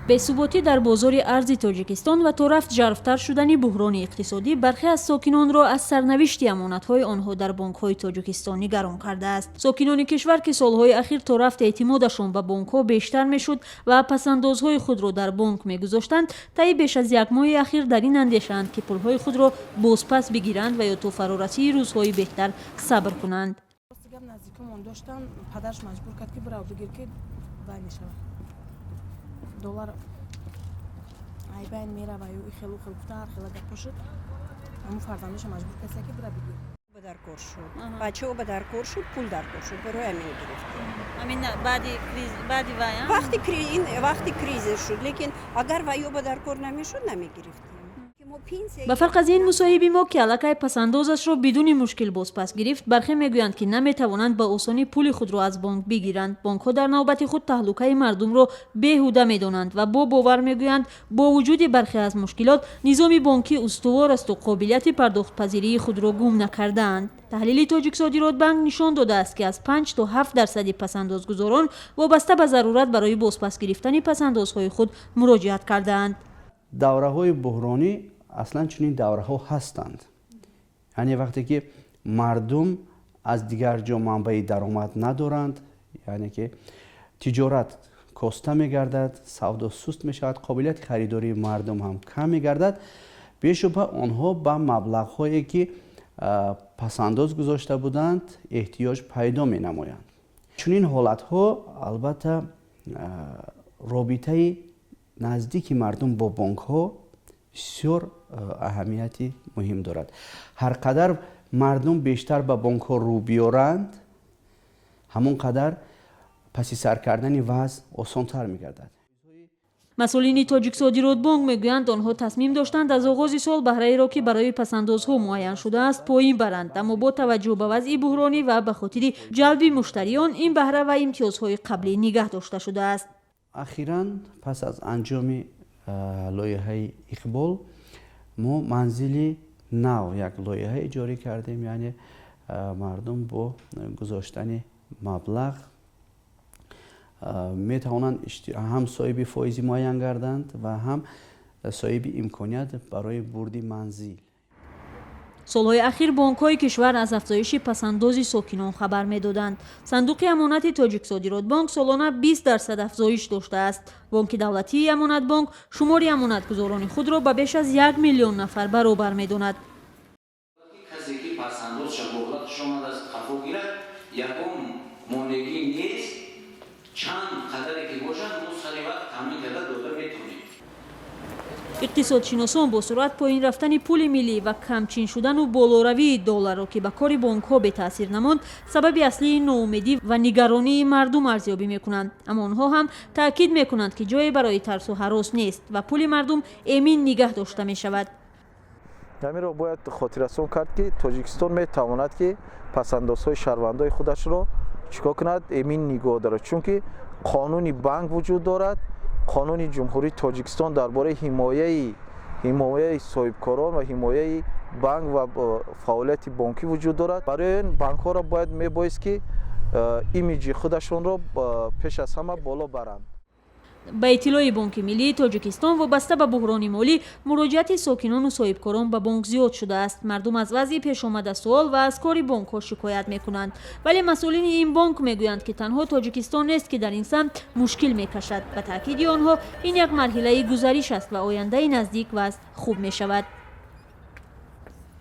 бесуботӣ дар бозори арзи Тоҷикистон ва то рафт жарфтар шудани буҳрони иқтисодӣ бархе аз сокинонро аз сарнавишти амонатҳои онҳо дар бонкҳои Тоҷикистон нигарон кардааст. Сокинони кишвар ки солҳои ахир то рафт эътимодашон ба бонкҳо бештар мешуд ва пасандозҳои худро дар бонк мегузоштанд, таи беш аз як моҳи ахир дар ин андешаанд ки пулҳои худро бозпас бигиранд ва ё то фароратии рӯзҳои беҳтар сабр кунанд. доллар айбайн мерава ё ихелу хелуфтар хела гапо шуд аму фарзандоша маҷбур касе ки бира бигир ба дар кор шуд бачаҳо ба дар кор шуд пул дар кор шуд барои амин гирифтем амин баъди вай вақти кризис шуд лекин агар вайо ба дар кор намешуд намегирифтем. ба фарқ аз ин мусоҳиби мо ки аллакай пасандозашро бидуни мушкил бозпас гирифт, бархе мегӯянд ки наметавонанд ба осонӣ пули худро аз бонк бигиранд. Бонкҳо дар навбати худ таҳлукаи мардумро беҳуда медонанд ва бо бовар мегӯянд бо вуҷуди бархе аз мушкилот низоми бонкӣ устувор асту қобилияти пардохтпазирии худро гум накардаанд. таҳлили Тоҷиксодиротбанк нишон додааст ки аз 5 то 7% пасандозгузорон вобаста ба зарурат барои бозпас гирифтани пасандозҳои худ муроҷиат кардаанд. давраҳои буҳронӣ аслан чунин давраҳо ҳастанд. яъне вақте ки мардум аз дигар ҷо манбаи даромад надоранд, яъне ки тиҷорат коста мегардад, савдо суст мешавад, қобилияти харидории мардум ҳам кам мегардад, бешубҳа онҳо ба маблағҳое ки пасандоз гузошта буданд эҳтиёҷ пайдо менамоянд. чунин ҳолатҳо албатта робитаи наздики мардум бо бонкҳо бисёр аҳамияти муҳим дорад. ҳар қадар мардум бештар ба бонкҳо рӯ биёранд, ҳамон қадар паси сар кардани вазъ осонтар мегардад. масъулини Тоҷиксодиротбонк мегӯянд онҳо тасмим доштанд аз оғози сол баҳраеро ки барои пасандозҳо муайян шудааст поин баранд, аммо бо таваҷҷӯҳ ба вазъи буҳронӣ ва ба хотири ҷалби муштариён ин баҳра ва имтиёзҳои қаблӣ нигаҳ дошта шудааст. ахиран пас аз анҷоми лоиҳаи иқбол мо манзили нав як лоиҳае ҷорӣ кардем, яъне мардум бо гузоштани маблағ метавонанд ҳам соҳиби фоизи муайян гарданд ва ҳам соҳиби имконият барои бурди манзил. солҳои ахир бонкҳои кишвар аз афзоиши пасандози сокинон хабар медоданд. сандуқи амонати Тоҷиксодиротбонк солона 20% афзоиш доштааст. бонки давлатии амонатбонк шумори амонатгузорони худро ба беш аз 1 миллион нафар баробар медонад. касе ки пасандозша боғлаташ омадааст хафо гирад, ягон монегӣ нест, чанд қадаре ки бошад мо сари вақт таъмин карда дода метавонем. иқтисодшиносон бо суръат поин рафтани пули миллӣ ва камчин шудану болоравии долларро ки ба кори бонкҳо бетаъсир намонд сабаби аслии ноумедӣ ва нигаронии мардум арзёбӣ мекунанд. аммо онҳо ҳам таъкид мекунанд ки ҷое барои тарсу ҳарос нест ва пули мардум эмин нигоҳ дошта мешавад. ҳамиро бояд хотиррасон кард ки Тоҷикистон метавонад ки пасандозҳои шаҳрвандои худашро чикор кунад, эмин нигоҳ дорад, чунки қонуни банк вуҷуд дорад. қонуни ҷумҳурии Тоҷикистон дар бораи ҳимояи соҳибкорон ва ҳимояи банк ва фаъолияти бонкӣ вуҷуд дорад. барои ин банкҳоро бояд мебоист ки имиҷи худашонро пеш аз ҳама боло баранд. ба иттилои Бонки Миллии Тоҷикистон вобаста ба буҳрони молӣ муроҷиати сокинону соҳибкорон ба бонк зиёд шудааст. мардум аз вазъи пешомада суол ва аз кори бонкҳо шикоят мекунанд, вале масъулини ин бонк мегӯянд ки танҳо Тоҷикистон нест ки дар ин самт мушкил мекашад. ба таъкиди онҳо ин як марҳилаи гузариш аст ва ояндаи наздик вазъ хуб мешавад.